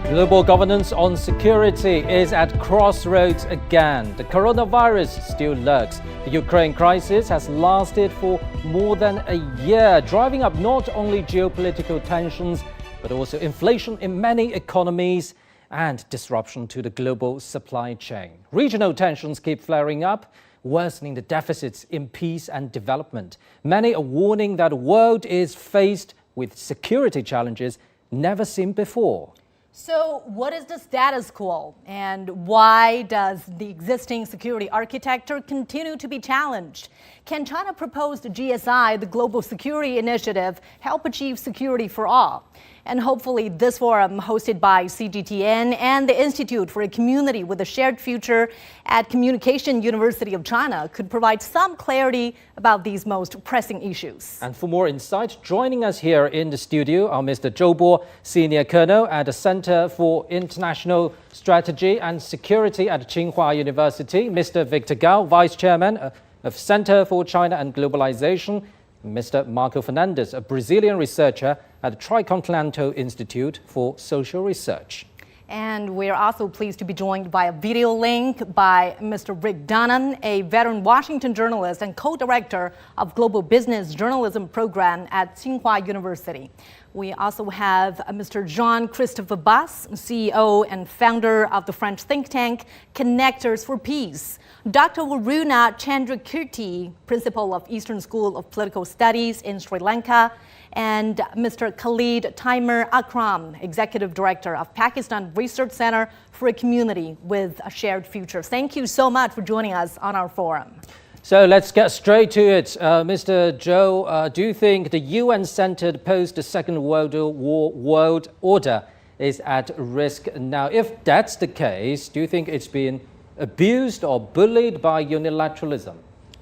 Global governance on security is at crossroads again. The coronavirus still lurks. The Ukraine crisis has lasted for more than a year, driving up not only geopolitical tensions, but also inflation in many economies and disruption to the global supply chain. Regional tensions keep flaring up, worsening the deficits in peace and development. Many are warning that the world is faced with security challenges never seen before. So what is the status quo, and why does the existing security architecture continue to be challenged? Can China proposed GSI, the Global Security Initiative, help achieve security for all? And hopefully this forum, hosted by CGTN and the Institute for a Community with a Shared Future at Communication University of China, could provide some clarity about these most pressing issues. And for more insight, joining us here in the studio are Mr. Zhou Bo, Senior Colonel at the Center for International Strategy and Security at Tsinghua University, Mr. Victor Gao, Vice Chairman of Center for China and Globalization, Mr. Marco Fernandes, a Brazilian researcher at the Tricontinental Institute for Social Research. And we're also pleased to be joined by a video link by Mr. Rick Dunham, a veteran Washington journalist and co-director of Global Business Journalism Program at Tsinghua University. We also have Mr. Jean-Christophe Bass, CEO and founder of the French think tank Connectors for Peace. Dr. Varuna Chandrakirti, principal of Eastern School of Political Studies in Sri Lanka, and Mr. Khalid Taimur Akram, executive director of Pakistan Research Center for a Community with a Shared Future. Thank you so much for joining us on our forum. So let's get straight to it. Mr. Zhou, do you think the UN-centered post-Second World War world order is at risk now? If that's the case, do you think it's been abused or bullied by unilateralism?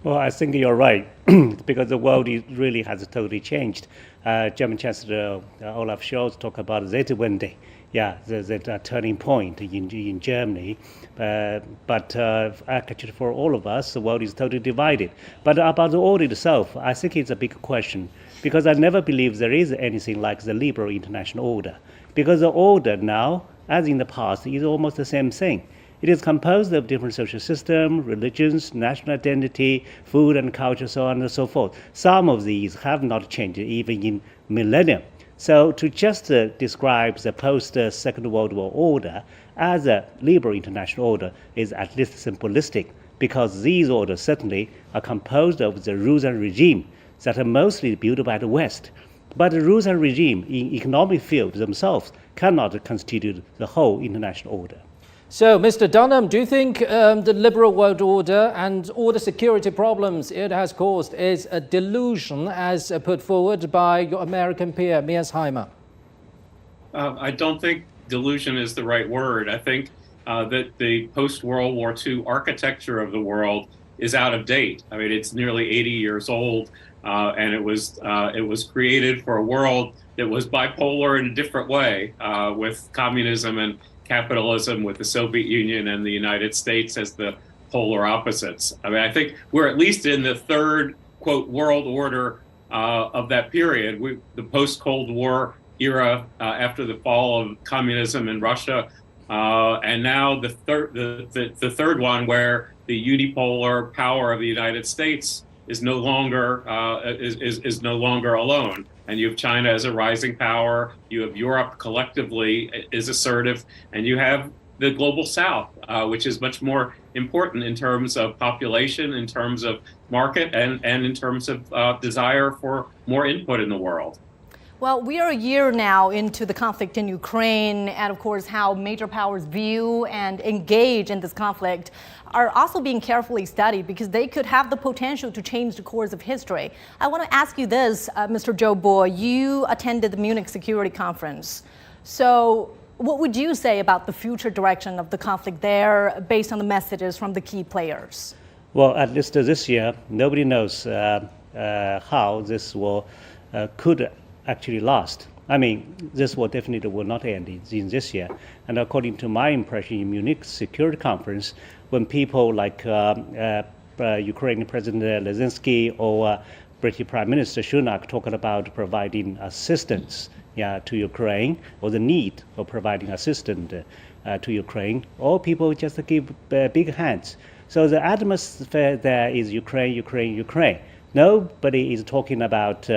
Well, I think you're right, because the world really has totally changed. German Chancellor Olaf Scholz talked about Zeitenwende, the turning point in Germany. But actually, for all of us, the world is totally divided. But about the order itself, I think it's a big question, because I never believe there is anything like the liberal international order. Because the order now, as in the past, is almost the same thing. It is composed of different social systems, religions, national identity, food and culture, so on and so forth. Some of these have not changed even in millennium. So to just describe the post-Second World War order as a liberal international order is at least simplistic, because these orders certainly are composed of the rules and regime that are mostly built by the West. But the rules and regime in economic fields themselves cannot constitute the whole international order. So, Mr. Dunham, do you think the liberal world order and all the security problems it has caused is a delusion as put forward by your American peer, Mearsheimer? I don't think delusion is the right word. I think that the post-World War II architecture of the world is out of date. I mean, it's nearly 80 years old, and it was created for a world that was bipolar in a different way, with communism and capitalism, with the Soviet Union and the United States as the polar opposites. I mean, I think we're at least in the third, quote, world order of that period. The post-Cold War era, after the fall of communism in Russia, and now the third one, where the unipolar power of the United States is no longer is no longer alone. And you have China as a rising power, you have Europe collectively is assertive, and you have the global South, which is much more important in terms of population, in terms of market, and in terms of desire for more input in the world. Well, we are a year now into the conflict in Ukraine, and of course how major powers view and engage in this conflict are also being carefully studied, because they could have the potential to change the course of history. I want to ask you this, Mr. Zhou Bo, you attended the Munich Security Conference. So what would you say about the future direction of the conflict there, based on the messages from the key players? Well, at least this year, nobody knows how this war could actually last. I mean, this war definitely will not end in this year. And according to my impression in Munich Security Conference, when people like Ukrainian President Zelensky or British Prime Minister Sunak talking about providing assistance to Ukraine, or the need of providing assistance to Ukraine, all people just give big hands. So the atmosphere there is Ukraine, Ukraine, Ukraine. Nobody is talking about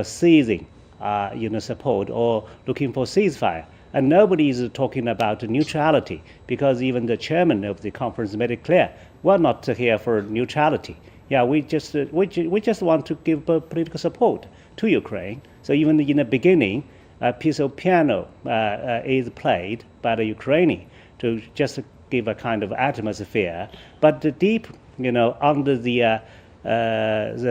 seizing support or looking for ceasefire. And nobody is talking about neutrality, because even the chairman of the conference made it clear, we're not here for neutrality. We just want to give political support to Ukraine. So even in the beginning, a piece of piano is played by the Ukrainian to just give a kind of atmosphere. But the deep, under the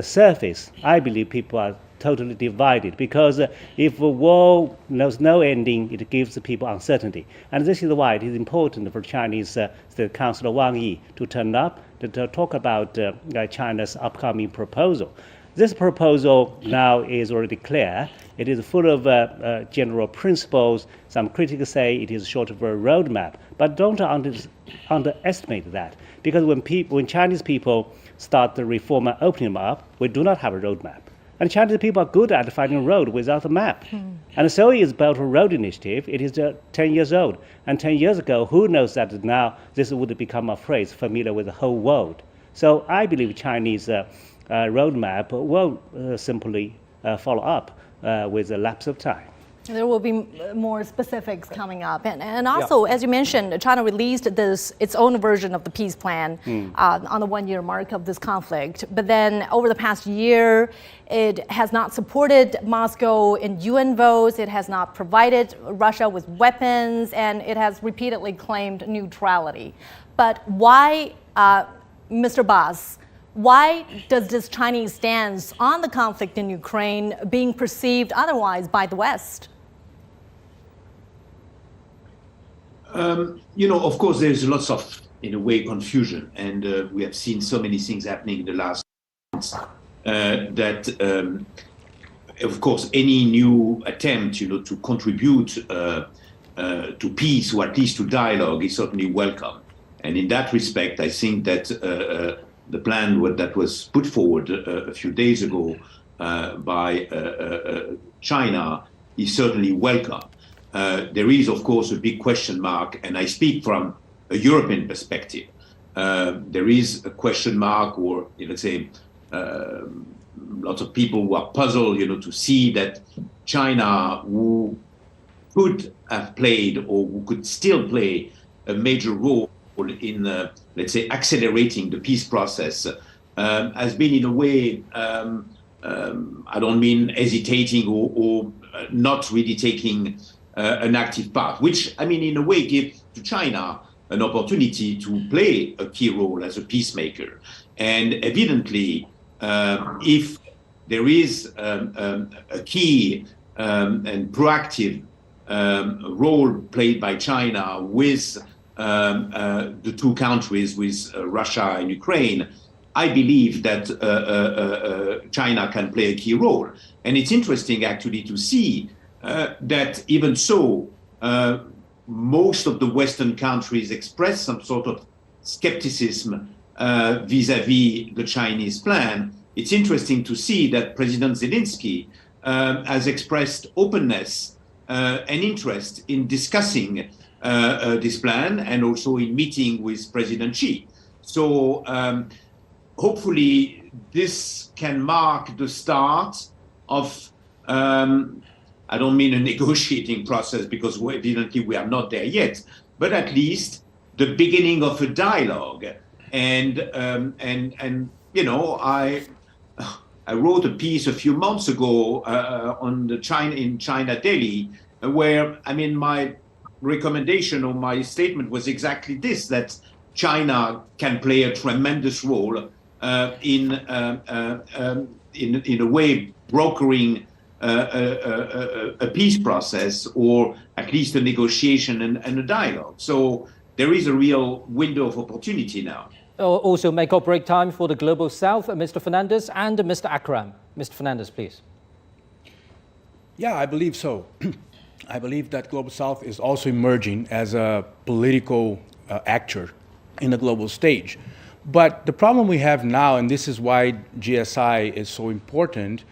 surface, I believe people are totally divided, because if a war knows no ending, it gives the people uncertainty. And this is why it is important for Chinese State Councilor Wang Yi to turn up to talk about China's upcoming proposal. This proposal now is already clear. It is full of general principles. Some critics say it is short of a roadmap, but don't underestimate that, because when Chinese people start the reform and opening them up, we do not have a roadmap. And Chinese people are good at finding a road without a map. And so is Belt and Road Initiative. It is 10 years old. And 10 years ago, who knows that now this would become a phrase familiar with the whole world. So I believe Chinese roadmap will simply follow up with a lapse of time. There will be more specifics coming up. And also, as you mentioned, China released its own version of the peace plan on the 1-year mark of this conflict. But then over the past year, it has not supported Moscow in UN votes. It has not provided Russia with weapons, and it has repeatedly claimed neutrality. But why, Mr. Bas, why does this Chinese stance on the conflict in Ukraine being perceived otherwise by the West? Of course, there's lots of, in a way, confusion, and we have seen so many things happening in the last months that, of course, any new attempt, to contribute to peace, or at least to dialogue, is certainly welcome. And in that respect, I think that the plan that was put forward a few days ago by China is certainly welcome. There is, of course, a big question mark, and I speak from a European perspective. There is a question mark, or let's say, lots of people who are puzzled, to see that China, who could have played or who could still play a major role in, let's say, accelerating the peace process, has been in a way, I don't mean hesitating or not really taking an active part, which, in a way, gives to China an opportunity to play a key role as a peacemaker. And evidently, if there is a key and proactive role played by China with the two countries, with Russia and Ukraine, I believe that China can play a key role. And it's interesting, actually, to see that even so, most of the Western countries express some sort of skepticism vis-à-vis the Chinese plan. It's interesting to see that President Zelensky has expressed openness and interest in discussing this plan, and also in meeting with President Xi. So hopefully this can mark the start of, I don't mean a negotiating process, because evidently we are not there yet, but at least the beginning of a dialogue. And I wrote a piece a few months ago on the China Daily, where my recommendation or my statement was exactly this: that China can play a tremendous role in a way brokering a peace process, or at least a negotiation and a dialogue. So there is a real window of opportunity now. Also make or break time for the Global South, Mr. Fernandez and Mr. Akram. Mr. Fernandez, please. Yeah, I believe so. I believe that Global South is also emerging as a political actor in the global stage. But the problem we have now, and this is why GSI is so important,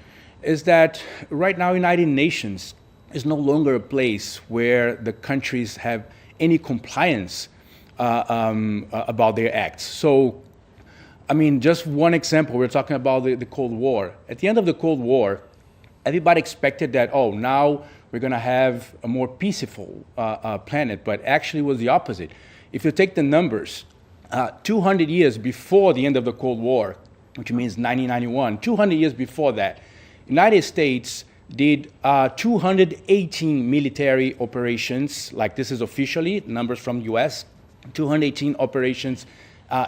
is that right now United Nations is no longer a place where the countries have any compliance about their acts. So, I mean, just one example, we're talking about the Cold War. At the end of the Cold War, everybody expected that, oh, now we're going to have a more peaceful planet, but actually it was the opposite. If you take the numbers, 200 years before the end of the Cold War, which means 1991, 200 years before that, United States did 218 military operations, like this is officially, numbers from US, 218 operations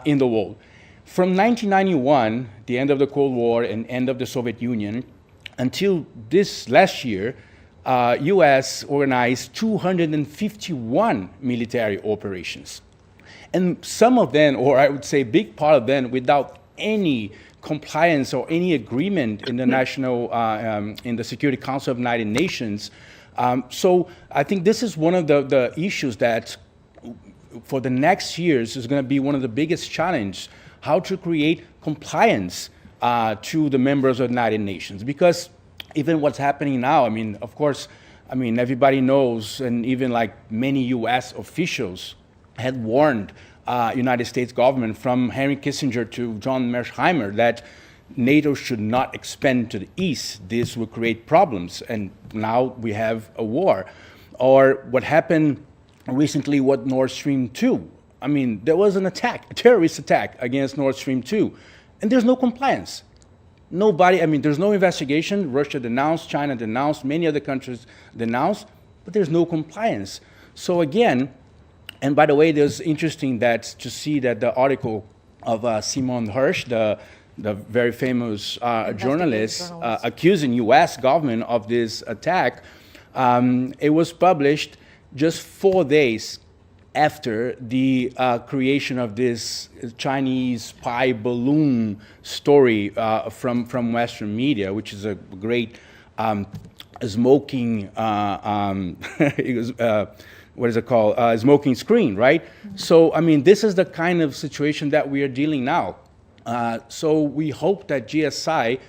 in the world. From 1991, the end of the Cold War and end of the Soviet Union, until this last year, US organized 251 military operations. And some of them, or I would say a big part of them, without any compliance or any agreement in the in the Security Council of United Nations. So I think this is one of the issues that for the next years is going to be one of the biggest challenges, how to create compliance to the members of the United Nations. Because even what's happening now, I mean, of course, I mean, everybody knows, and even like many US officials had warned United States government, from Henry Kissinger to John Mearsheimer, that NATO should not expand to the east. This will create problems, and now we have a war. Or what happened recently with Nord Stream 2. I mean, there was an attack, a terrorist attack against Nord Stream 2, and there's no compliance. Nobody, I mean, there's no investigation. Russia denounced, China denounced, many other countries denounced, but there's no compliance. So again, and by the way, there's interesting that to see that the article of Simon Hirsch, the very famous journalist, accusing U.S. government of this attack, it was published just 4 days after the creation of this Chinese spy balloon story from Western media, which is a great smoking, what is it called? Smoking screen, right? Mm-hmm. So, I mean, this is the kind of situation that we are dealing now. So we hope that GSI,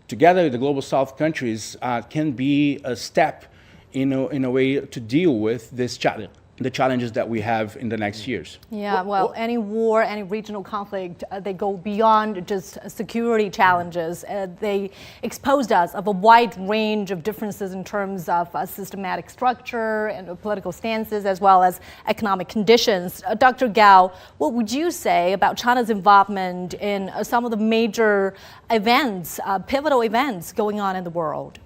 together with the Global South countries, can be a step in a way to deal with this challenge, the challenges that we have in the next years. Yeah, well, any war, any regional conflict, they go beyond just security challenges. They exposed us of a wide range of differences in terms of systematic structure and political stances, as well as economic conditions. Dr. Gao, what would you say about China's involvement in some of the major events, pivotal events going on in the world?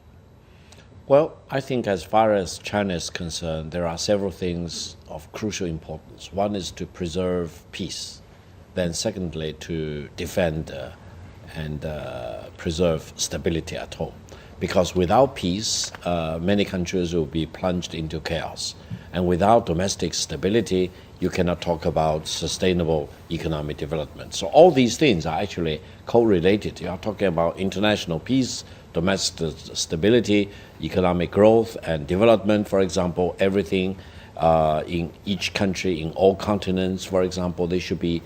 Well, I think as far as China is concerned, there are several things of crucial importance. One is to preserve peace. Then secondly, to defend and preserve stability at home. Because without peace, many countries will be plunged into chaos. And without domestic stability, you cannot talk about sustainable economic development. So all these things are actually correlated. You are talking about international peace, domestic stability, economic growth and development, for example, everything in each country, in all continents, for example, they should be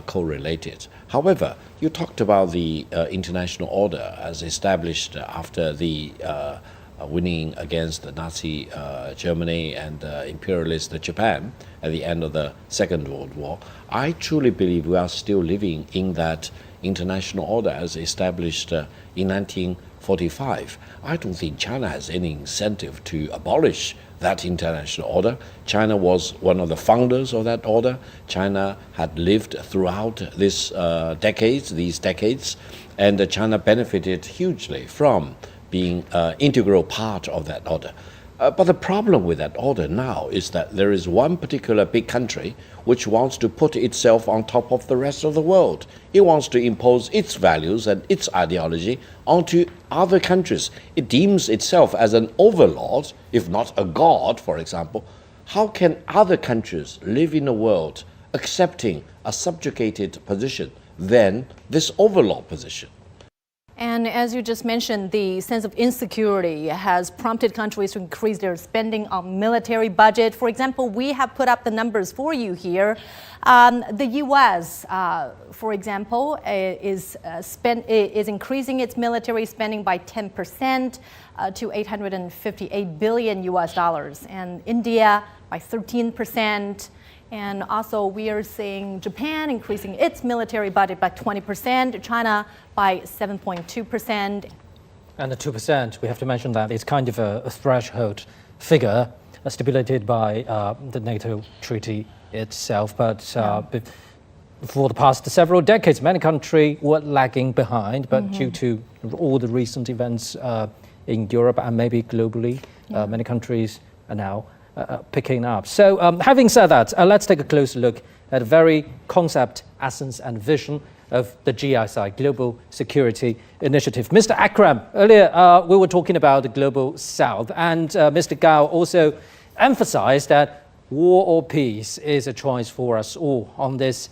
correlated. However, you talked about the international order as established after the winning against the Nazi Germany and imperialist Japan at the end of the Second World War. I truly believe we are still living in that international order as established in 1945. I don't think China has any incentive to abolish that international order. China was one of the founders of that order. China had lived throughout these decades, and China benefited hugely from being an integral part of that order. But the problem with that order now is that there is one particular big country which wants to put itself on top of the rest of the world. It wants to impose its values and its ideology onto other countries. It deems itself as an overlord, if not a god, for example. How can other countries live in a world accepting a subjugated position than this overlord position? And as you just mentioned, the sense of insecurity has prompted countries to increase their spending on military budget. For example, we have put up the numbers for you here. The U.S., for example, is increasing its military spending by 10% to $858 billion US dollars, and India by 13%. And also, we are seeing Japan increasing its military budget by 20%, China by 7.2%. And the 2%, we have to mention that it's kind of a threshold figure stipulated by the NATO treaty itself. But for the past several decades, many countries were lagging behind. But due to all the recent events in Europe and maybe globally, many countries are now picking up. So having said that, let's take a closer look at the very concept, essence and vision of the GSI, Global Security Initiative. Mr. Akram, earlier we were talking about the Global South, and Mr. Gao also emphasized that war or peace is a choice for us all on this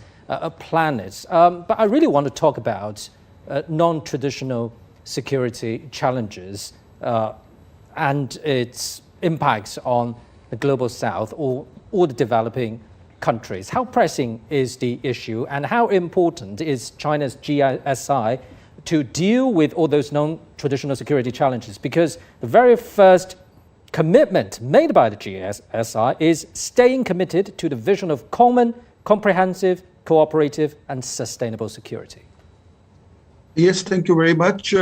planet. But I really want to talk about non-traditional security challenges and its impacts on the Global South or the developing countries. How pressing is the issue, and how important is China's GSI to deal with all those non-traditional security challenges? Because the very first commitment made by the GSI is staying committed to the vision of common, comprehensive, cooperative, and sustainable security. Yes, thank you very much.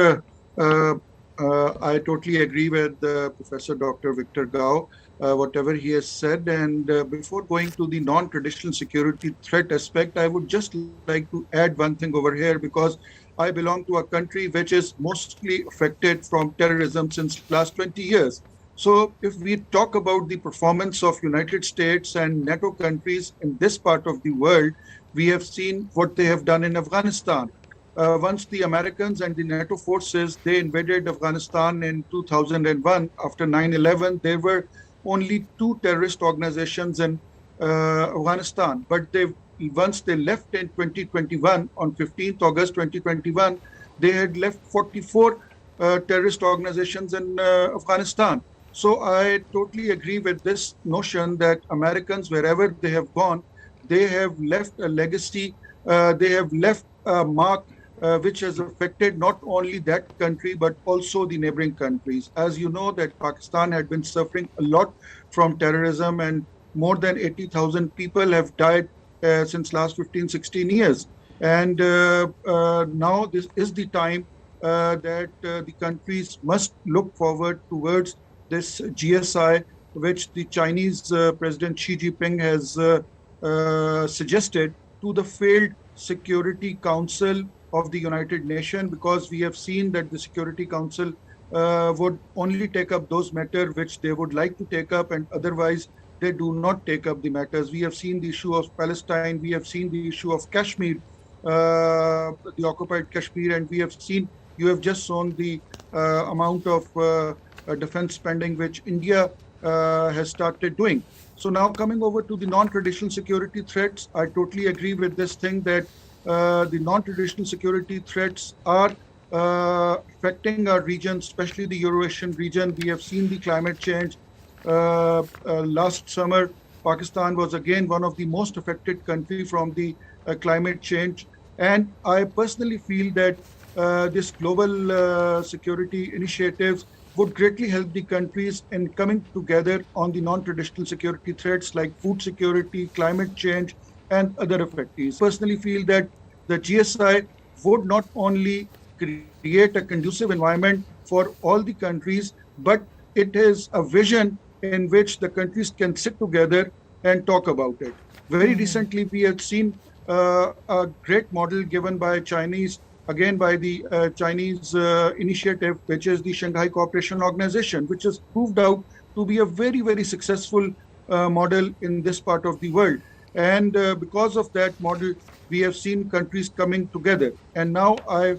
I totally agree with Professor Dr. Victor Gao, whatever he has said. And before going to the non-traditional security threat aspect, I would just like to add one thing over here, because I belong to a country which is mostly affected from terrorism since last 20 years. So if we talk about the performance of United States and NATO countries in this part of the world, we have seen what they have done in Afghanistan. Once the Americans and the NATO forces, they invaded Afghanistan in 2001, after 9/11, there were only 2 terrorist organizations in Afghanistan. But once they left in 2021, on 15th August 2021, they had left 44 terrorist organizations in Afghanistan. So I totally agree with this notion that Americans, wherever they have gone, they have left a legacy, they have left a mark which has affected not only that country, but also the neighboring countries. As you know, that Pakistan had been suffering a lot from terrorism, and more than 80,000 people have died since last 15, 16 years. And now this is the time that the countries must look forward towards this GSI, which the Chinese President Xi Jinping has suggested to the failed Security Council of the United Nations, because we have seen that the Security Council would only take up those matters which they would like to take up, and otherwise they do not take up the matters. We have seen the issue of Palestine, we have seen the issue of Kashmir, the occupied Kashmir, and we have seen, you have just shown the amount of defense spending which India has started doing. So now coming over to the non-traditional security threats, I totally agree with this thing that the non-traditional security threats are affecting our region, especially the Euro-Asian region. We have seen the climate change. Last summer, Pakistan was again one of the most affected countries from the climate change. And I personally feel that this global security initiatives would greatly help the countries in coming together on the non-traditional security threats like food security, climate change, and other affectees. Personally feel that the GSI would not only create a conducive environment for all the countries, but it is a vision in which the countries can sit together and talk about it. Very recently, we have seen a great model given by Chinese, again by the Chinese initiative, which is the Shanghai Cooperation Organization, which has proved out to be a very, very successful model in this part of the world. And because of that model, we have seen countries coming together. And now I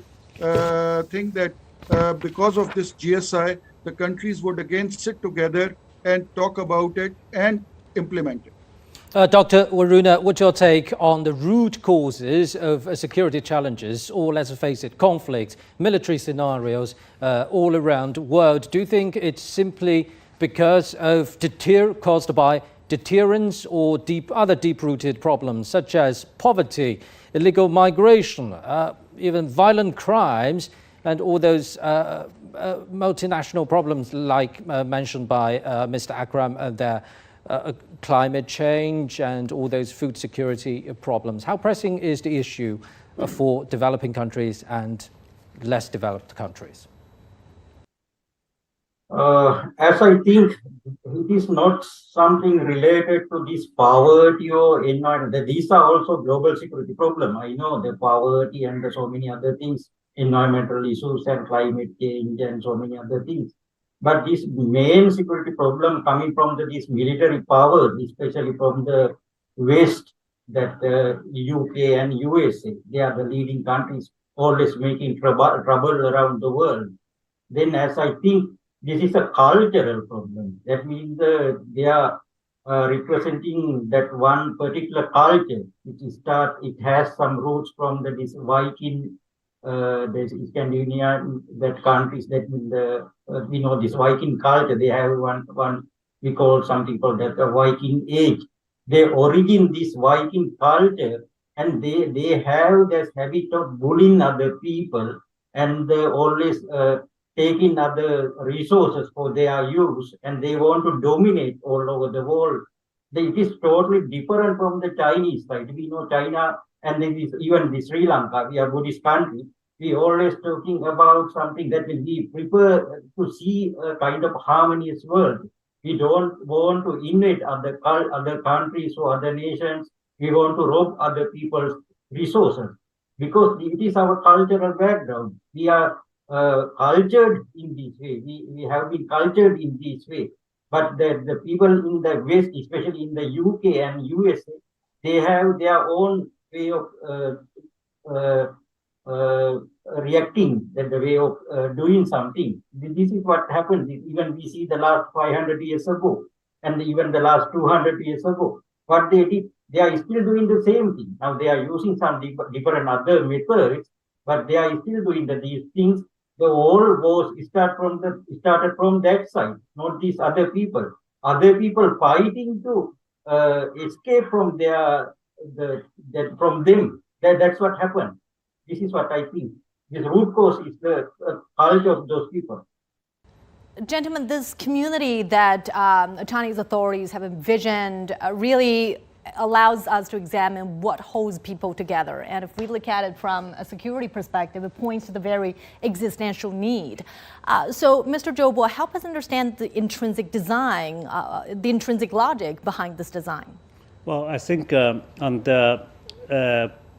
think that because of this GSI, the countries would again sit together and talk about it and implement it. Dr. Waruna, what's your take on the root causes of security challenges, or let's face it, conflicts, military scenarios all around the world? Do you think it's simply because of caused by deterrence or other deep-rooted problems such as poverty, illegal migration, even violent crimes, and all those multinational problems like mentioned by Mr. Akram there? Climate change and all those food security problems. How pressing is the issue for developing countries and less developed countries? As I think, it is not something related to this poverty or environment. These are also global security problem. I know the poverty and so many other things, environmental issues and climate change and so many other things. But this main security problem coming from these military powers, especially from the West, that UK and USA, they are the leading countries, always making trouble around the world. Then, as I think, this is a cultural problem. That means they are representing that one particular culture. It has some roots from this Viking. The Scandinavian that countries that we know this Viking culture. They have one we call something called that the Viking age. They origin this Viking culture, and they have this habit of bullying other people and always taking other resources for their use, and they want to dominate all over the world. It is totally different from the Chinese side. We know China and even the Sri Lanka, we are Buddhist country. We always talking about something that will be prepared to see a kind of harmonious world. We don't want to invade other countries or other nations. We want to rob other people's resources because it is our cultural background. We are cultured in this way. We have been cultured in this way. But the people in the West, especially in the UK and USA, they have their own way of reacting, the way of doing something. This is what happened. Even we see the last 500 years ago, and even the last 200 years ago. What they did, they are still doing the same thing. Now they are using some different other methods, but they are still doing these things. The whole wars started from that side, not these other people. Other people fighting to escape from from them. That's what happened. This is what I think. This root cause is the culture of those people. Gentlemen, this community that Chinese authorities have envisioned really allows us to examine what holds people together. And if we look at it from a security perspective, it points to the very existential need. So, Mr. Jobo, help us understand the intrinsic design, the intrinsic logic behind this design. Well, I think on the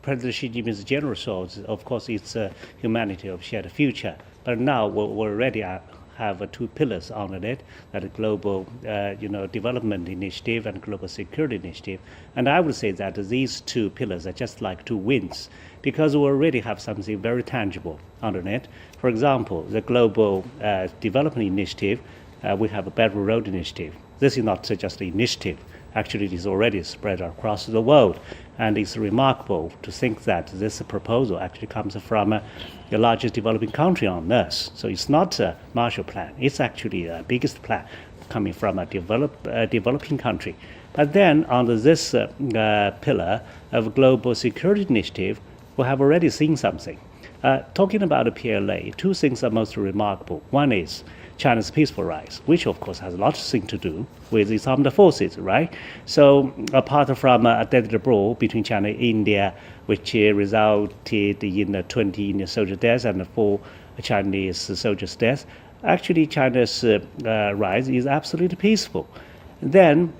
President Xi Jinping's general thoughts, of course, it's humanity of shared future. But now we already have two pillars on it, that global development initiative and global security initiative. And I would say that these two pillars are just like two wings, because we already have something very tangible on it. For example, the global development initiative, we have a Belt and Road initiative. This is not just an initiative. Actually, it is already spread across the world. And it's remarkable to think that this proposal actually comes from the largest developing country on earth. So it's not a Marshall Plan. It's actually the biggest plan coming from a developing country. But then under this pillar of global security initiative, we have already seen something. Talking about the PLA, two things are most remarkable. One is China's peaceful rise, which of course has a lot of things to do with its armed forces, right? So apart from a deadly brawl between China and India, which resulted in 20 soldier deaths and 4 Chinese soldiers' deaths, actually China's rise is absolutely peaceful. Then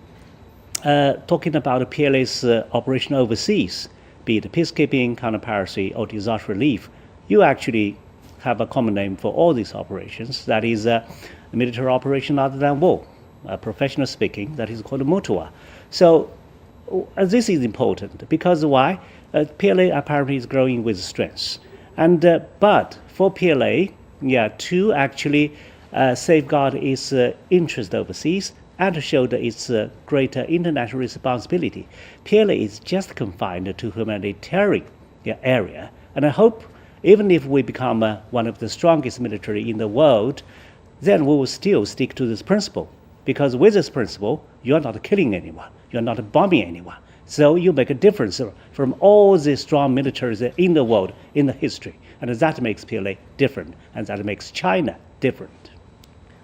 talking about PLA's operation overseas, be it peacekeeping, counter-piracy, or disaster relief, you actually have a common name for all these operations. That is a military operation other than war. Professional speaking, that is called a mutua. So this is important because why? PLA apparently is growing with strength. And but for PLA, to actually safeguard its interest overseas, and showed its greater international responsibility. PLA is just confined to humanitarian area, and I hope even if we become one of the strongest military in the world, then we will still stick to this principle. Because with this principle, you're not killing anyone, you're not bombing anyone. So you make a difference from all the strong militaries in the world, in the history. And that makes PLA different, and that makes China different.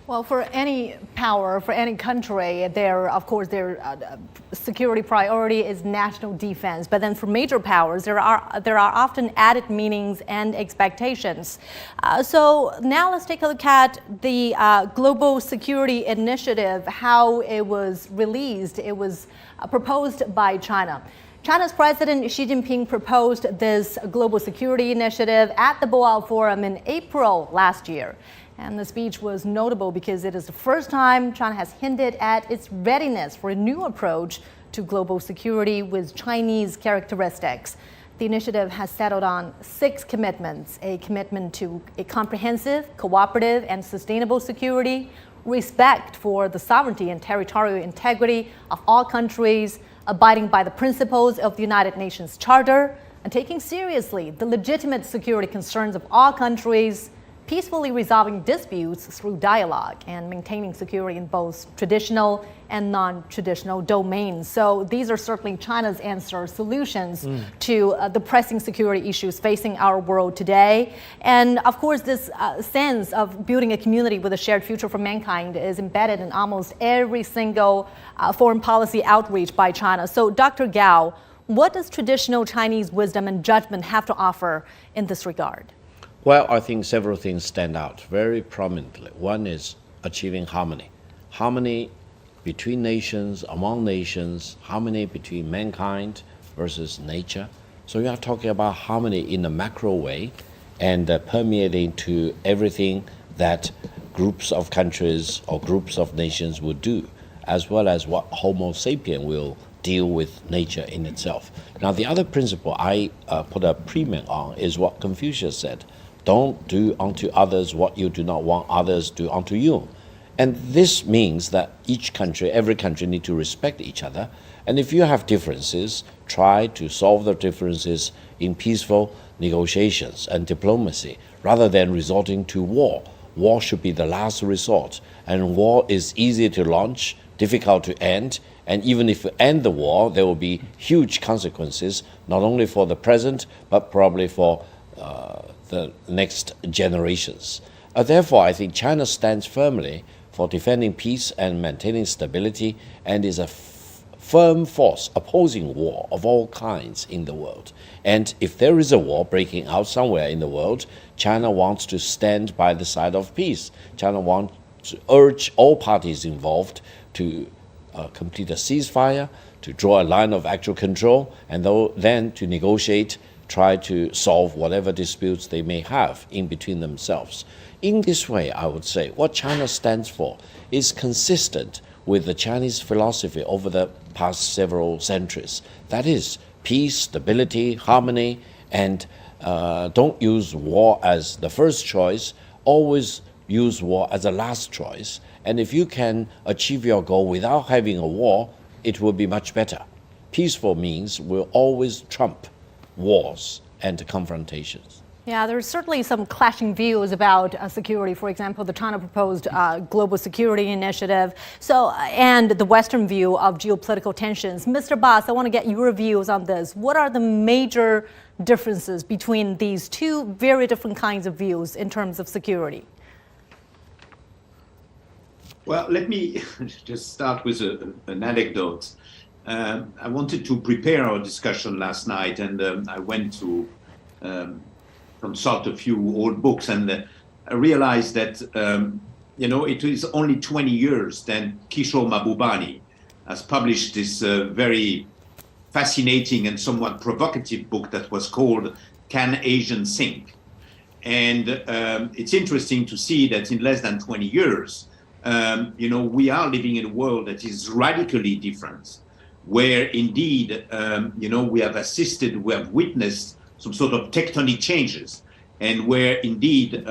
Well, for any power, for any country, of course, their security priority is national defense. But then for major powers, there are often added meanings and expectations. So now let's take a look at the Global Security Initiative, how it was released. It was proposed by China. China's President Xi Jinping proposed this Global Security Initiative at the Boao Forum in April last year. And the speech was notable because it is the first time China has hinted at its readiness for a new approach to global security with Chinese characteristics. The initiative has settled on 6 commitments: a commitment to a comprehensive, cooperative, and sustainable security, respect for the sovereignty and territorial integrity of all countries, abiding by the principles of the United Nations Charter, and taking seriously the legitimate security concerns of all countries, peacefully resolving disputes through dialogue, and maintaining security in both traditional and non-traditional domains. So these are certainly China's solutions to the pressing security issues facing our world today. And of course, this sense of building a community with a shared future for mankind is embedded in almost every single foreign policy outreach by China. So Dr. Gao, what does traditional Chinese wisdom and judgment have to offer in this regard? Well, I think several things stand out very prominently. One is achieving harmony. Harmony between nations, among nations, harmony between mankind versus nature. So you are talking about harmony in a macro way and permeating to everything that groups of countries or groups of nations would do, as well as what Homo sapien will deal with nature in itself. Now, the other principle I put a premium on is what Confucius said: don't do unto others what you do not want others do unto you. And this means that every country need to respect each other. And if you have differences, try to solve the differences in peaceful negotiations and diplomacy, rather than resorting to war. War should be the last resort. And war is easy to launch, difficult to end. And even if you end the war, there will be huge consequences, not only for the present, but probably for the next generations. Therefore, I think China stands firmly for defending peace and maintaining stability, and is a firm force opposing war of all kinds in the world. And if there is a war breaking out somewhere in the world, China wants to stand by the side of peace. China wants to urge all parties involved to complete a ceasefire, to draw a line of actual control, and then to negotiate, try to solve whatever disputes they may have in between themselves. In this way, I would say what China stands for is consistent with the Chinese philosophy over the past several centuries. That is peace, stability, harmony, and don't use war as the first choice, always use war as a last choice. And if you can achieve your goal without having a war, it will be much better. Peaceful means will always trump wars and confrontations. Yeah, there's certainly some clashing views about security. For example, the China proposed Global Security Initiative, and the Western view of geopolitical tensions. Mr. Bass, I want to get your views on this. What are the major differences between these two very different kinds of views in terms of security? Well, let me just start with an anecdote. I wanted to prepare our discussion last night, and I went to consult a few old books, and I realized that it is only 20 years that Kishore Mahbubani has published this very fascinating and somewhat provocative book that was called Can Asians Think? And it's interesting to see that in less than 20 years, we are living in a world that is radically different, where indeed, we have witnessed some sort of tectonic changes, and where indeed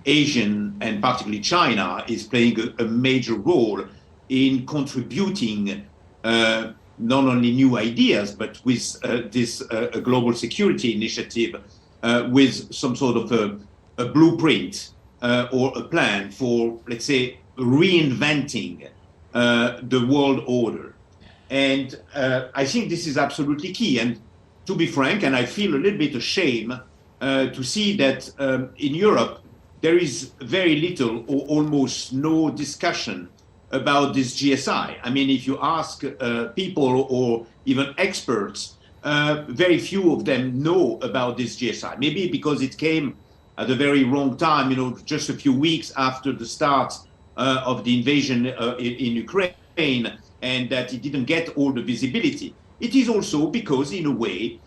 Asian and particularly China is playing a major role in contributing not only new ideas, but with this global security initiative, with some sort of a blueprint or a plan for, let's say, reinventing the world order. And I think this is absolutely key. And to be frank, and I feel a little bit ashamed to see that in Europe, there is very little or almost no discussion about this GSI. I mean, if you ask people or even experts, very few of them know about this GSI. Maybe because it came at a very wrong time, you know, just a few weeks after the start of the invasion in Ukraine, and that it didn't get all the visibility. It is also because, in a way,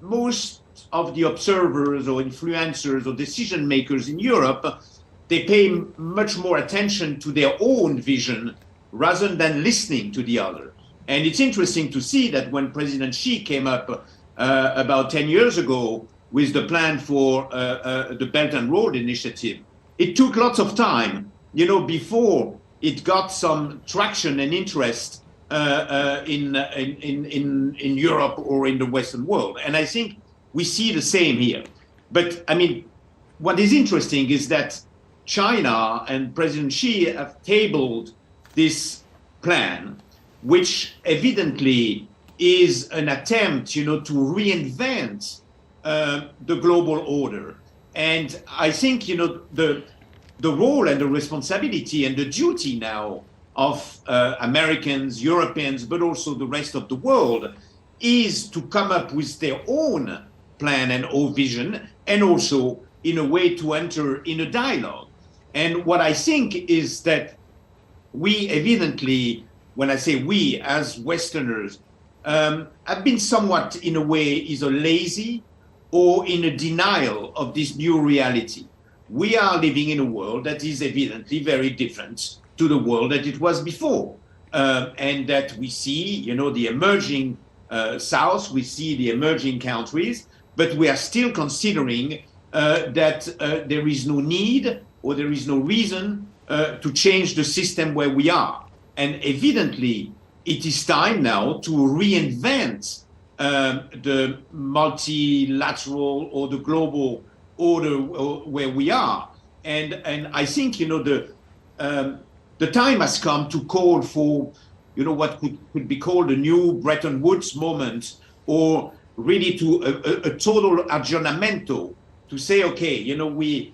most of the observers or influencers or decision makers in Europe, they pay much more attention to their own vision rather than listening to the other. And it's interesting to see that when President Xi came up about 10 years ago with the plan for the Belt and Road Initiative, it took lots of time, you know, before it got some traction and interest in Europe or in the Western world. And I think we see the same here. But I mean, what is interesting is that China and President Xi have tabled this plan, which evidently is an attempt, you know, to reinvent the global order. And I think, you know, the role and the responsibility and the duty now of Americans, Europeans, but also the rest of the world is to come up with their own plan and own vision, and also in a way to enter in a dialogue. And what I think is that we evidently, when I say we as Westerners, have been somewhat in a way either lazy or in a denial of this new reality. We are living in a world that is evidently very different to the world that it was before. And that we see, you know, the emerging South, we see the emerging countries, but we are still considering that there is no need or there is no reason to change the system where we are. And evidently, it is time now to reinvent the multilateral or the global order where we are. And I think, you know, the time has come to call for, you know, what could be called a new Bretton Woods moment, or really to a total aggiornamento, to say, okay, you know, we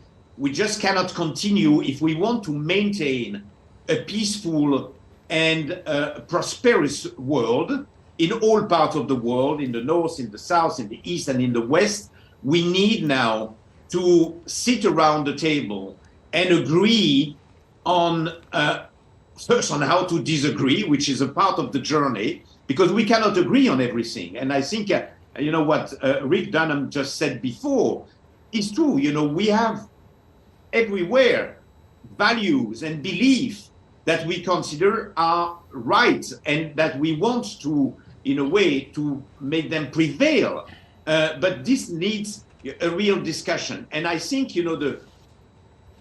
just cannot continue if we want to maintain a peaceful and prosperous world in all parts of the world, in the north, in the south, in the east, and in the west. We need now to sit around the table and agree on first on how to disagree, which is a part of the journey, because we cannot agree on everything. And I think, you know, what Rick Dunham just said before is true. You know, we have everywhere values and beliefs that we consider are right and that we want to, in a way, to make them prevail. But this needs a real discussion. And I think, you know,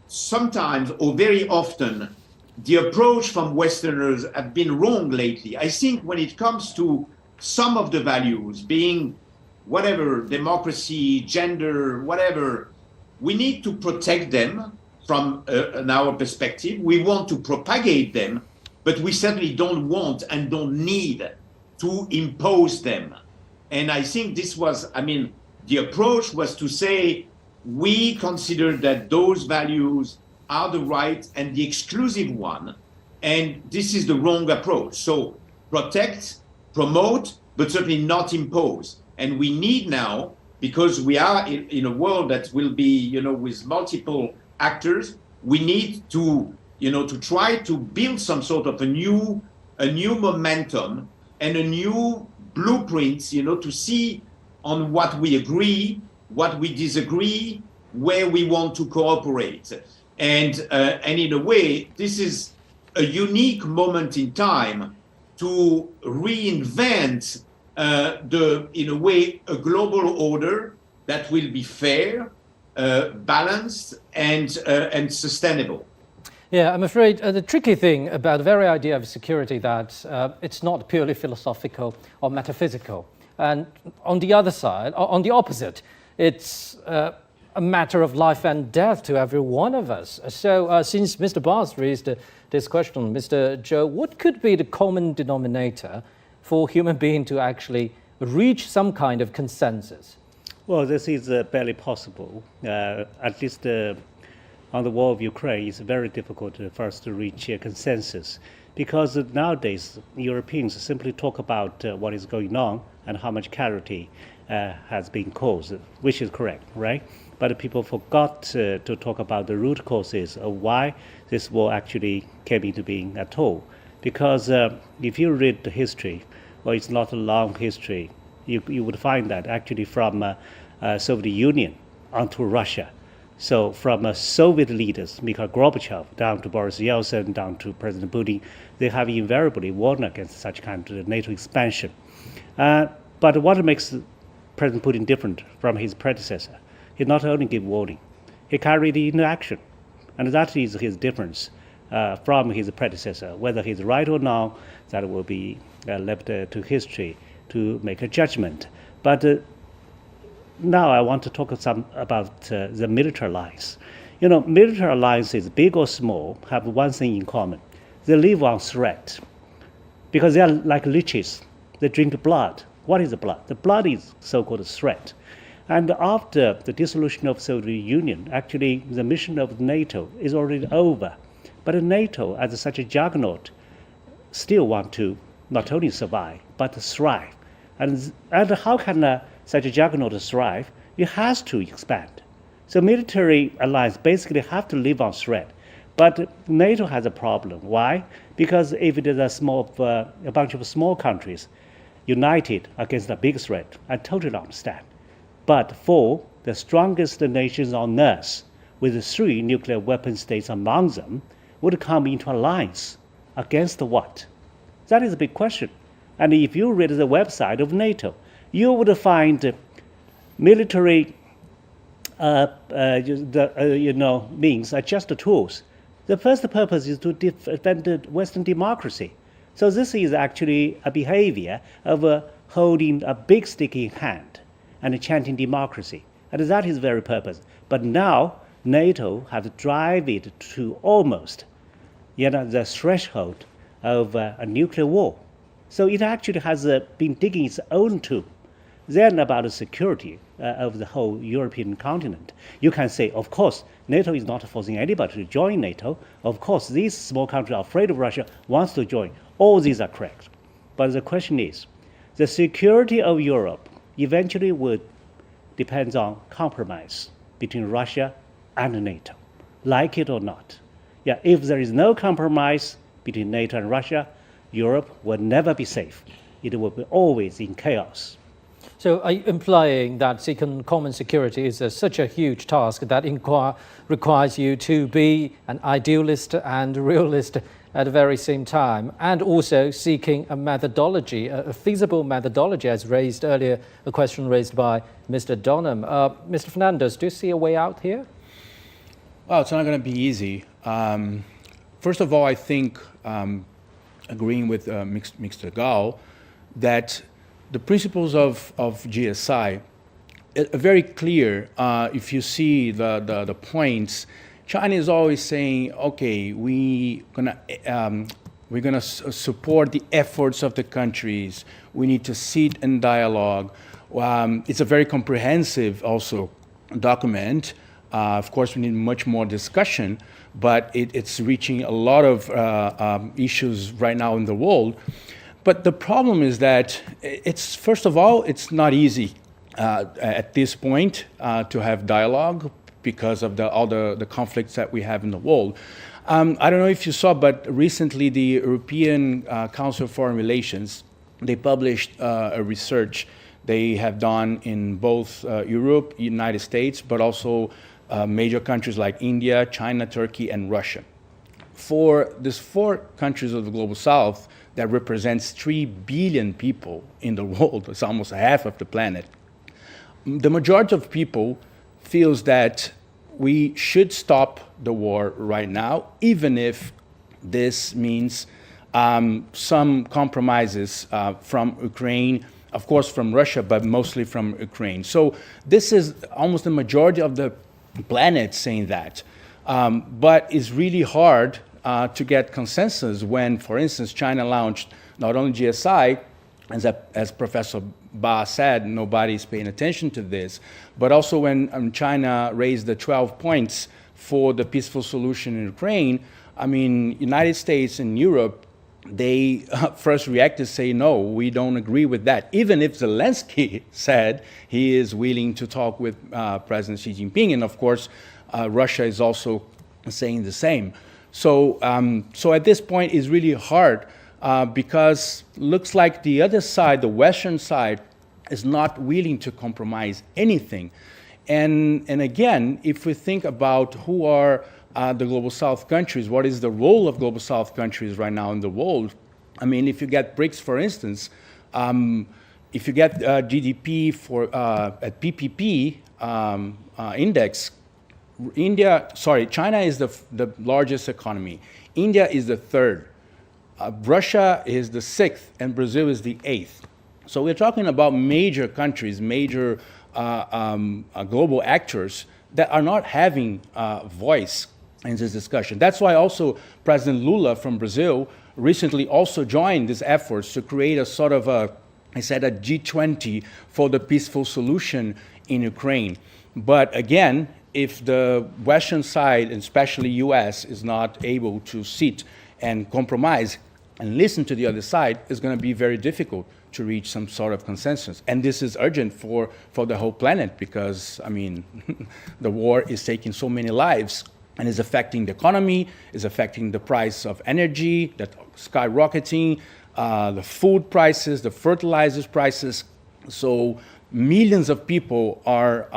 sometimes or very often, the approach from Westerners have been wrong lately. I think when it comes to some of the values, being whatever, democracy, gender, whatever, we need to protect them from our perspective. We want to propagate them, but we certainly don't want and don't need to impose them. And I think this was, I mean, the approach was to say, we consider that those values are the right and the exclusive one, and this is the wrong approach. So protect, promote, but certainly not impose. And we need now, because we are in a world that will be, you know, with multiple actors, we need to, you know, to try to build some sort of a new momentum and a new blueprint, you know, to see on what we agree, what we disagree, where we want to cooperate. And in a way, this is a unique moment in time to reinvent in a way, a global order that will be fair, balanced, and sustainable. Yeah, I'm afraid the tricky thing about the very idea of security that it's not purely philosophical or metaphysical. And on the other side, on the opposite, it's a matter of life and death to every one of us. So since Mr. Barnes raised this question, Mr. Zhou, what could be the common denominator for human being to actually reach some kind of consensus? Well, this is barely possible. At least on the war of Ukraine, it's very difficult for us to reach a consensus because nowadays Europeans simply talk about what is going on and how much casualty has been caused, which is correct, right? But people forgot to talk about the root causes of why this war actually came into being at all. Because if you read the history, well, it's not a long history, you would find that actually from Soviet Union onto Russia. So from Soviet leaders, Mikhail Gorbachev, down to Boris Yeltsin, down to President Putin, they have invariably warned against such kind of NATO expansion. But what makes President Putin different from his predecessor? He not only gave warning, he carried it into action. And that is his difference from his predecessor. Whether he's right or not, that will be left to history to make a judgment. But now I want to talk about the military alliance. You know, military alliances, big or small, have one thing in common. They live on threat because they are like leeches. They drink blood. What is the blood? The blood is so-called threat. And after the dissolution of the Soviet Union, actually the mission of NATO is already over. But NATO, as such a juggernaut, still want to not only survive, but thrive. And how can such a juggernaut thrive? It has to expand. So military alliance basically have to live on threat. But NATO has a problem. Why? Because if it is a bunch of small countries united against a big threat, I totally understand. But for the strongest nations on earth, with 3 nuclear weapon states among them, would come into alliance against what? That is a big question. And if you read the website of NATO, you would find military means are just tools. The first purpose is to defend Western democracy. So this is actually a behavior of holding a big stick in hand and chanting democracy. And that is the very purpose. But now NATO has drive it to almost the threshold of a nuclear war. So it actually has been digging its own tomb. Then about the security of the whole European continent. You can say, of course, NATO is not forcing anybody to join NATO. Of course, these small countries are afraid of Russia, wants to join. All these are correct. But the question is, the security of Europe eventually would depend on compromise between Russia and NATO, like it or not. Yeah, if there is no compromise between NATO and Russia, Europe will never be safe. It will be always in chaos. So are you implying that seeking common security is such a huge task that requires you to be an idealist and realist at the very same time, and also seeking a methodology, a feasible methodology, as raised earlier, a question raised by Mr. Donham. Mr. Fernandez, do you see a way out here? Well, it's not going to be easy. First of all, I think, agreeing with Mr. Gao, that the principles of GSI are very clear. If you see the points, China is always saying, okay, we're gonna support the efforts of the countries. We need to sit in dialogue. It's a very comprehensive also document. Of course, we need much more discussion, but it's reaching a lot of issues right now in the world. But the problem is that first of all, it's not easy at this point to have dialogue because of all the conflicts that we have in the world. I don't know if you saw, but recently the European Council of Foreign Relations, they published a research they have done in both Europe, United States, but also major countries like India, China, Turkey, and Russia. For these 4 countries of the Global South, that represents 3 billion people in the world, it's almost half of the planet. The majority of people feels that we should stop the war right now, even if this means some compromises from Ukraine, of course from Russia, but mostly from Ukraine. So this is almost the majority of the planet saying that. But it's really hard to get consensus when, for instance, China launched not only GSI, as Professor Ba said, nobody's paying attention to this, but also when China raised the 12 points for the peaceful solution in Ukraine, I mean, United States and Europe, they first reacted to say, no, we don't agree with that. Even if Zelensky said he is willing to talk with President Xi Jinping, and of course, Russia is also saying the same. So at this point, it's really hard because looks like the other side, the Western side, is not willing to compromise anything. And again, if we think about who are the Global South countries, what is the role of Global South countries right now in the world? I mean, if you get BRICS, for instance, if you get GDP for at PPP index, China is the largest economy. India is the third. Russia is the sixth, and Brazil is the eighth. So we're talking about major countries, major global actors that are not having a voice in this discussion. That's why also President Lula from Brazil recently also joined these efforts to create a sort of a G20 for the peaceful solution in Ukraine. But again, if the Western side, and especially US, is not able to sit and compromise and listen to the other side, it's going to be very difficult to reach some sort of consensus. And this is urgent for the whole planet because, I mean, the war is taking so many lives and is affecting the economy, is affecting the price of energy, that's skyrocketing, the food prices, the fertilizers prices. So millions of people are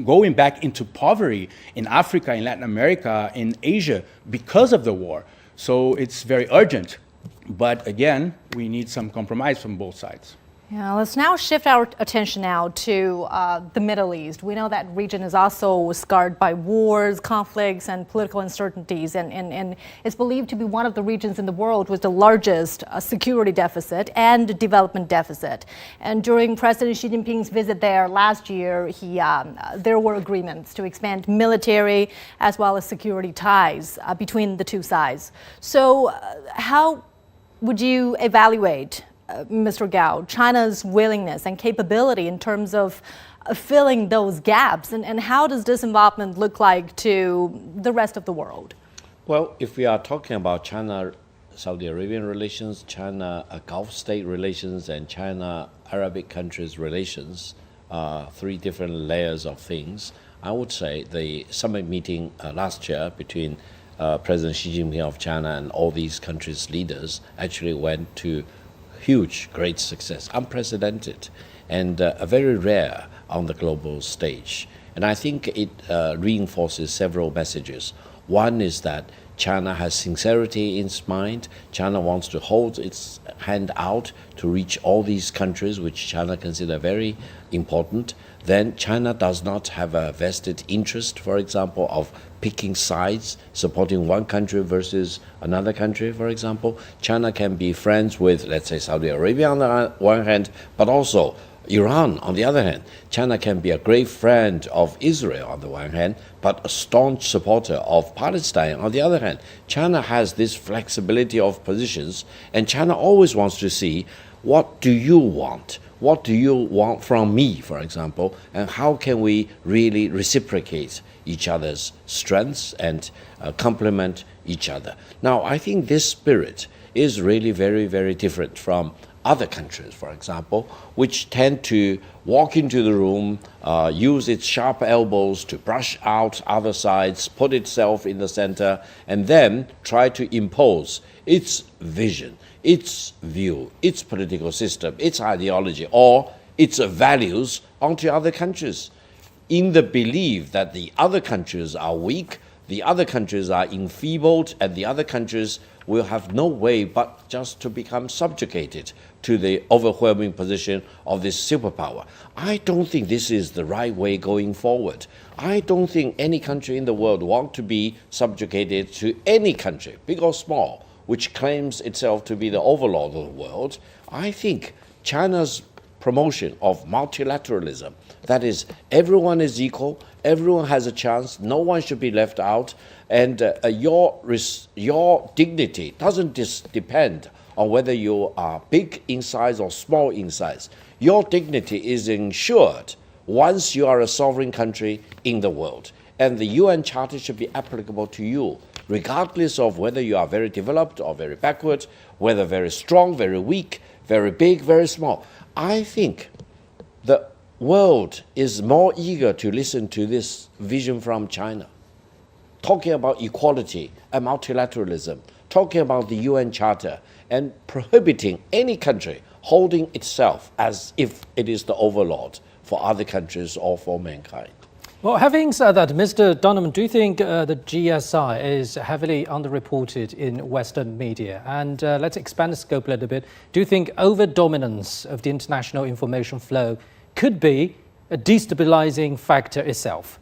going back into poverty in Africa, in Latin America, in Asia because of the war. So it's very urgent. But again, we need some compromise from both sides. Yeah, let's now shift our attention now to the Middle East. We know that region is also scarred by wars, conflicts, and political uncertainties, and it's believed to be one of the regions in the world with the largest security deficit and development deficit. And during President Xi Jinping's visit there last year, there were agreements to expand military as well as security ties between the two sides. So how would you evaluate, Mr. Gao, China's willingness and capability in terms of filling those gaps? And how does this involvement look like to the rest of the world? Well, if we are talking about China-Saudi Arabian relations, China-Gulf state relations, and China-Arabic countries relations, three different layers of things, I would say the summit meeting last year between President Xi Jinping of China and all these countries' leaders actually went to huge, great success, unprecedented, and very rare on the global stage. And I think it reinforces several messages. One is that China has sincerity in its mind. China wants to hold its hand out to reach all these countries, which China considers very important. Then China does not have a vested interest, for example, of picking sides, supporting one country versus another country, for example. China can be friends with, let's say, Saudi Arabia on the one hand, but also Iran on the other hand. China can be a great friend of Israel on the one hand, but a staunch supporter of Palestine on the other hand. China has this flexibility of positions, and China always wants to see, what do you want? What do you want from me, for example, and how can we really reciprocate each other's strengths and complement each other? Now, I think this spirit is really very, very different from other countries, for example, which tend to walk into the room, use its sharp elbows to brush out other sides, put itself in the center, and then try to impose its vision, its view, its political system, its ideology, or its values onto other countries, in the belief that the other countries are weak, the other countries are enfeebled, and the other countries will have no way but just to become subjugated to the overwhelming position of this superpower. I don't think this is the right way going forward. I don't think any country in the world wants to be subjugated to any country, big or small, which claims itself to be the overlord of the world. I think China's promotion of multilateralism, that is, everyone is equal, everyone has a chance, no one should be left out, and your dignity doesn't depend on whether you are big in size or small in size. Your dignity is ensured once you are a sovereign country in the world. And the UN Charter should be applicable to you, regardless of whether you are very developed or very backward, whether very strong, very weak, very big, very small. I think the world is more eager to listen to this vision from China, talking about equality and multilateralism, talking about the UN Charter, and prohibiting any country holding itself as if it is the overlord for other countries or for mankind. Well, having said that, Mr. Donovan, do you think the GSI is heavily underreported in Western media? And let's expand the scope a little bit. Do you think over-dominance of the international information flow could be a destabilizing factor itself?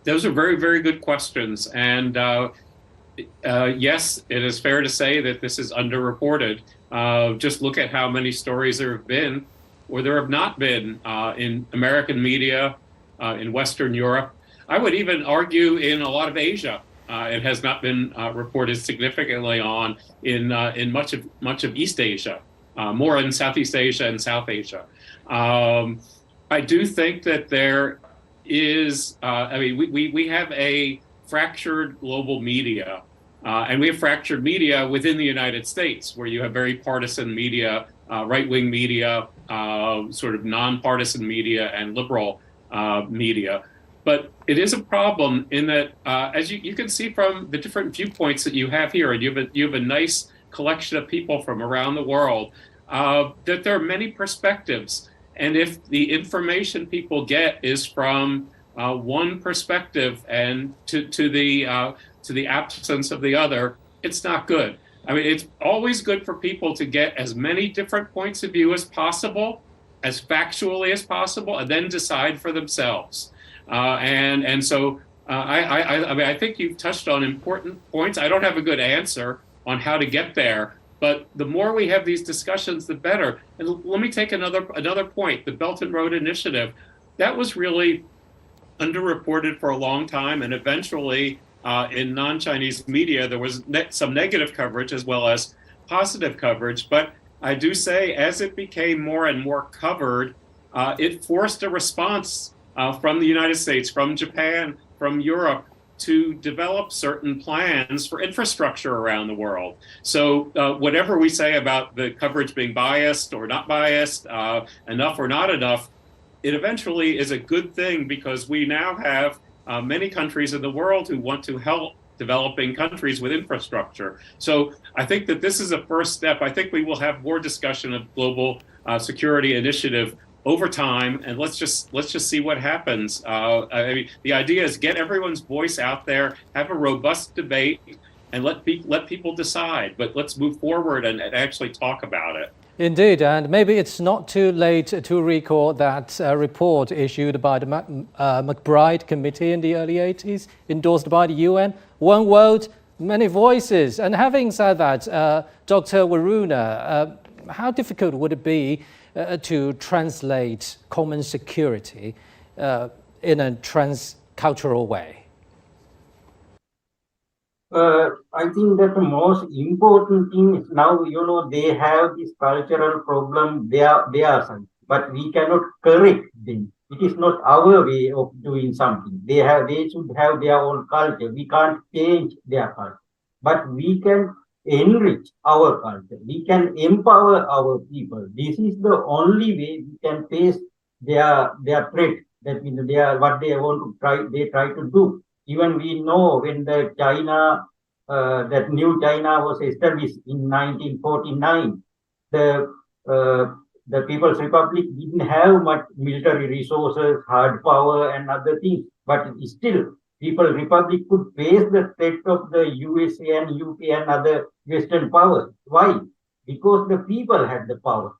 Those are very, very good questions. And yes, it is fair to say that this is underreported. Just look at how many stories there have been or there have not been in American media, in Western Europe. I would even argue in a lot of Asia. It has not been reported significantly on in much of East Asia, more in Southeast Asia and South Asia. I do think that there is, we have a fractured global media, and we have fractured media within the United States, where you have very partisan media, right-wing media, sort of nonpartisan media, and liberal media. But it is a problem in that, as you can see from the different viewpoints that you have here, and you have a nice collection of people from around the world, that there are many perspectives. And if the information people get is from one perspective and to the absence of the other, it's not good. I mean, it's always good for people to get as many different points of view as possible, as factually as possible, and then decide for themselves. So I think you've touched on important points. I don't have a good answer on how to get there, but the more we have these discussions, the better. And let me take another point. The Belt and Road Initiative, that was really underreported for a long time, and eventually in non-Chinese media there was some negative coverage as well as positive coverage. But I do say, as it became more and more covered, it forced a response from the United States, from Japan, from Europe, to develop certain plans for infrastructure around the world. So whatever we say about the coverage being biased or not biased, enough or not enough, it eventually is a good thing, because we now have many countries in the world who want to help developing countries with infrastructure. So I think that this is a first step. I think we will have more discussion of global security initiative over time, and let's just see what happens. I mean, the idea is get everyone's voice out there, have a robust debate, and let people decide. But let's move forward and actually talk about it. Indeed, and maybe it's not too late to recall that report issued by the McBride Committee in the early 80s, endorsed by the UN. One world, many voices. And having said that, Dr. Waruna, how difficult would it be to translate common security in a transcultural way? I think that the most important thing is now, they have this cultural problem, their side, but we cannot correct them. It is not our way of doing something. They should have their own culture. We can't change their culture, but we can enrich our culture. We can empower our people. This is the only way we can face their threat, that what they want to try. They try to do. Even we know when the China, that new China was established in 1949, the People's Republic didn't have much military resources, hard power, and other things. But still, People Republic could face the threat of the USA and UK and other Western powers. Why? Because the people had the power.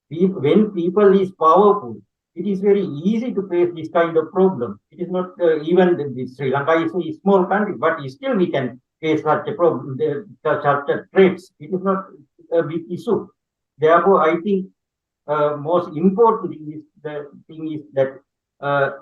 When people is powerful, it is very easy to face this kind of problem. It is not even Sri Lanka is a small country, but still we can face such a problem, such a threats. It is not a big issue. Therefore, I think most important thing is that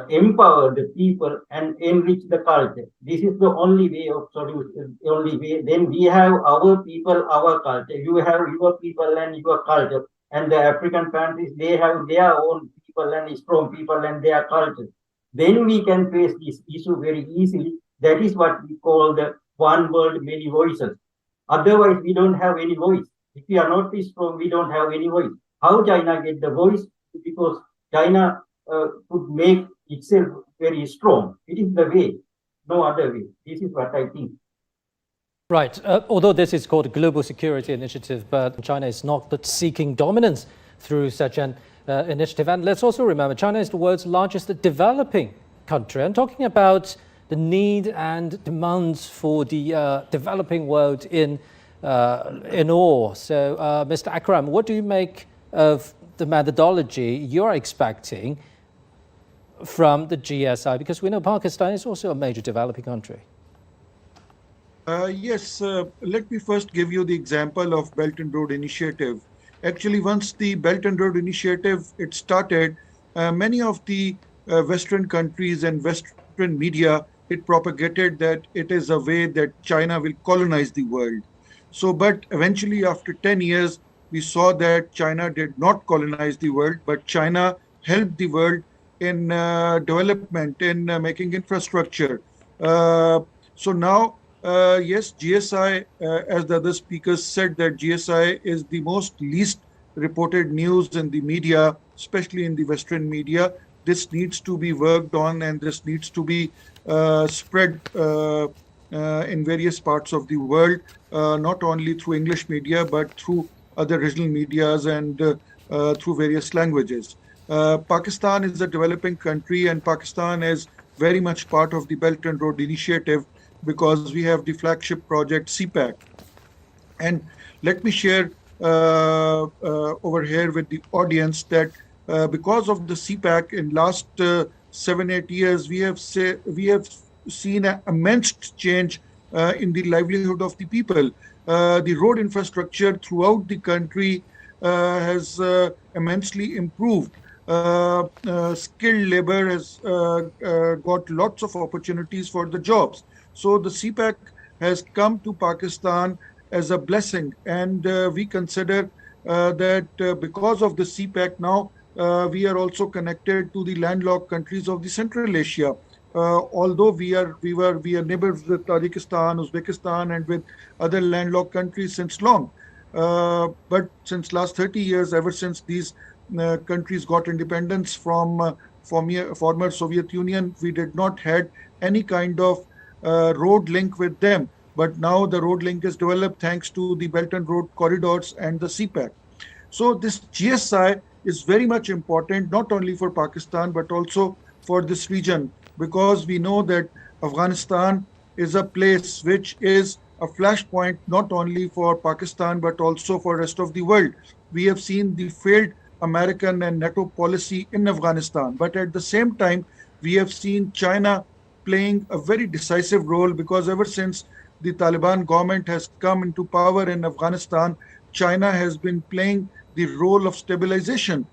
empower the people and enrich the culture. This is the only way of solution. The only way. Then we have our people, our culture. You have your people and your culture. And the African countries, they have their own people and strong people and their culture. Then we can face this issue very easily. That is what we call the one world, many voices. Otherwise, we don't have any voice. If we are not strong, we don't have any voice. How China get the voice? Because China could make itself very strong. It is the way, no other way. This is what I think. Right. Although this is called a global security initiative, but China is not seeking dominance through such an initiative. And let's also remember, China is the world's largest developing country. I'm talking about the need and demands for the developing world in all. So, Mr. Akram, what do you make of the methodology you're expecting from the GSI? Because we know Pakistan is also a major developing country. Yes, let me first give you the example of Belt and Road Initiative. Actually, once the Belt and Road Initiative it started, many of the Western countries and Western media, it propagated that it is a way that China will colonize the world. So, but eventually after 10 years, we saw that China did not colonize the world, but China helped the world in development, in making infrastructure. So now, yes, GSI, as the other speakers said, that GSI is the most least reported news in the media, especially in the Western media. This needs to be worked on, and this needs to be spread in various parts of the world, not only through English media, but through other regional medias and through various languages. Pakistan is a developing country, and Pakistan is very much part of the Belt and Road Initiative because we have the flagship project CPAC. And let me share over here with the audience that because of the CPAC in last 7-8 years, we have seen an immense change in the livelihood of the people. The road infrastructure throughout the country has immensely improved. Skilled labor has got lots of opportunities for the jobs. So the CPAC has come to Pakistan as a blessing, and we consider that because of the CPAC now, we are also connected to the landlocked countries of the Central Asia. Although we are neighbors with Tajikistan, Uzbekistan, and with other landlocked countries since long. But since last 30 years, ever since these countries got independence from former Soviet Union, we did not had any kind of road link with them. But now the road link is developed thanks to the Belt and Road corridors and the CPAC. So this GSI is very much important, not only for Pakistan, but also for this region, because we know that Afghanistan is a place which is a flashpoint not only for Pakistan, but also for the rest of the world. We have seen the failed American and NATO policy in Afghanistan, but at the same time, we have seen China playing a very decisive role, because ever since the Taliban government has come into power in Afghanistan, China has been playing the role of stabilization.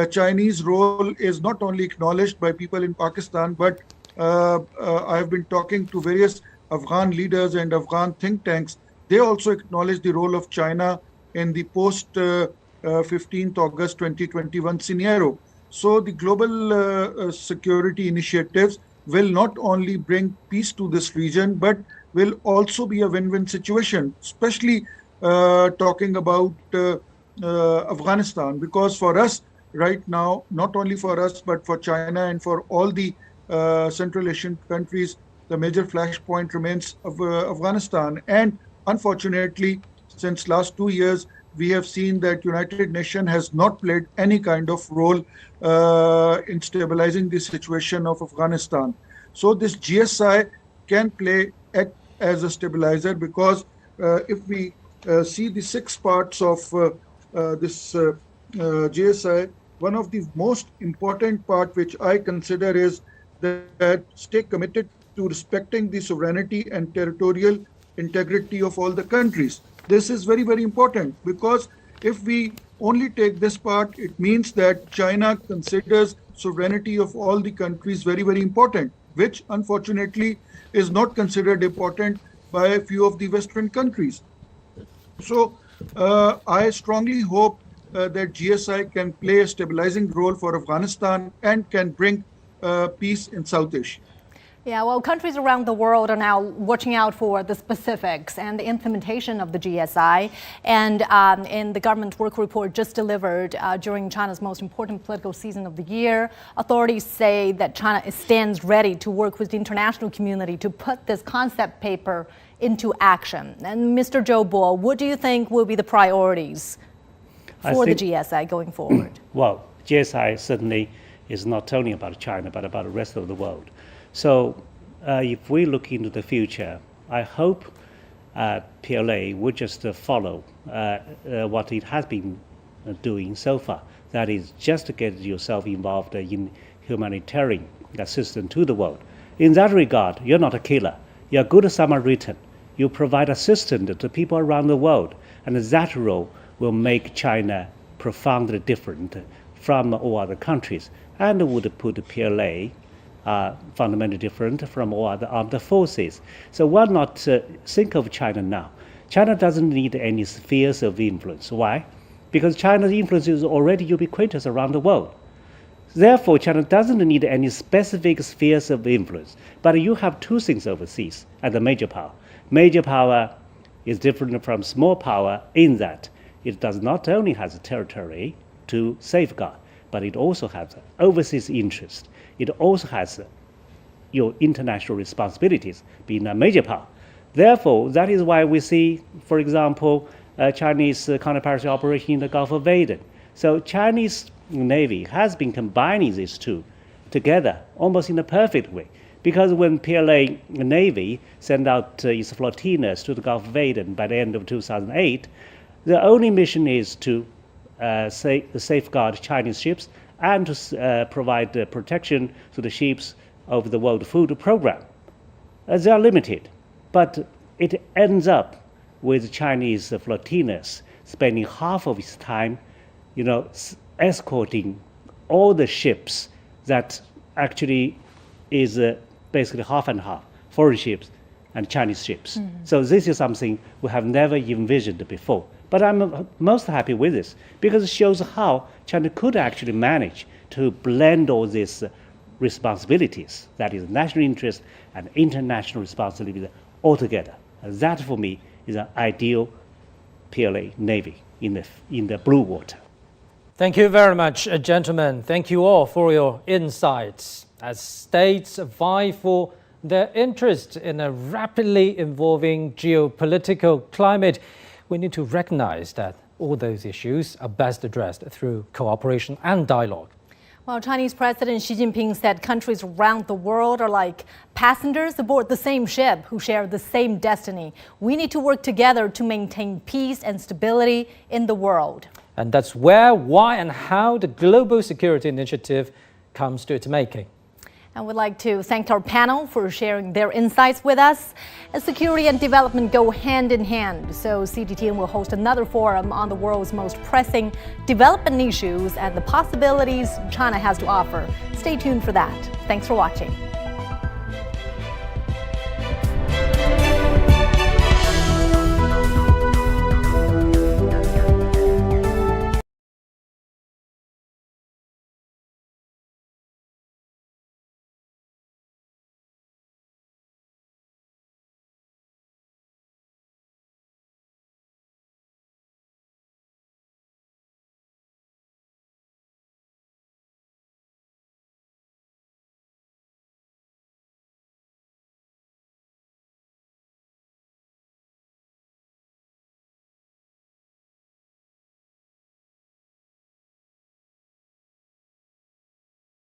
Chinese role is not only acknowledged by people in Pakistan, but I have been talking to various Afghan leaders and Afghan think tanks. They also acknowledge the role of China in the post 15th August 2021 scenario. So the global security initiatives will not only bring peace to this region, but will also be a win-win situation, especially talking about Afghanistan, because for us right now, not only for us, but for China and for all the Central Asian countries, the major flashpoint remains of Afghanistan. And unfortunately, since last 2 years, we have seen that United Nations has not played any kind of role in stabilizing the situation of Afghanistan. So this GSI can act as a stabilizer, because if we see the 6 parts of this GSI, one of the most important part which I consider is that stay committed to respecting the sovereignty and territorial integrity of all the countries. This is very, very important, because if we only take this part, it means that China considers sovereignty of all the countries very, very important, which unfortunately is not considered important by a few of the Western countries. So I strongly hope that GSI can play a stabilizing role for Afghanistan and can bring peace in South Asia. Yeah, well, countries around the world are now watching out for the specifics and the implementation of the GSI. And in the government work report just delivered during China's most important political season of the year, authorities say that China stands ready to work with the international community to put this concept paper into action. And Mr. Zhou Bo, what do you think will be the priorities for the GSI going forward? Well, GSI certainly is not only about China, but about the rest of the world. So if we look into the future, I hope PLA would just follow what it has been doing so far. That is, just to get yourself involved in humanitarian assistance to the world. In that regard, you're not a killer. You're a good Samaritan. You provide assistance to people around the world. And that role will make China profoundly different from all other countries, and would put PLA fundamentally different from all other armed forces. So why not think of China now? China doesn't need any spheres of influence. Why? Because China's influence is already ubiquitous around the world. Therefore, China doesn't need any specific spheres of influence. But you have 2 things overseas as a major power. Major power is different from small power in that it does not only have a territory to safeguard, but it also has overseas interest. It also has your international responsibilities, being a major power. Therefore, that is why we see, for example, Chinese counterparty operation in the Gulf of Aden. So Chinese Navy has been combining these 2 together almost in a perfect way. Because when PLA Navy sent out its flotillas to the Gulf of Aden by the end of 2008, the only mission is to safeguard Chinese ships and to provide protection to the ships of the World Food Program. They are limited, but it ends up with Chinese flotillas spending half of its time, escorting all the ships that actually is basically half and half, foreign ships and Chinese ships. Mm-hmm. So this is something we have never envisioned before. But I'm most happy with this, because it shows how China could actually manage to blend all these responsibilities, that is national interest and international responsibility, all together. And that, for me, is an ideal PLA Navy in the blue water. Thank you very much, gentlemen. Thank you all for your insights. As states vie for their interest in a rapidly evolving geopolitical climate, we need to recognize that all those issues are best addressed through cooperation and dialogue. Well, Chinese President Xi Jinping said countries around the world are like passengers aboard the same ship who share the same destiny. We need to work together to maintain peace and stability in the world. And that's where, why, and how the Global Security Initiative comes to its making. And we'd like to thank our panel for sharing their insights with us. As security and development go hand in hand, so CGTN will host another forum on the world's most pressing development issues and the possibilities China has to offer. Stay tuned for that. Thanks for watching.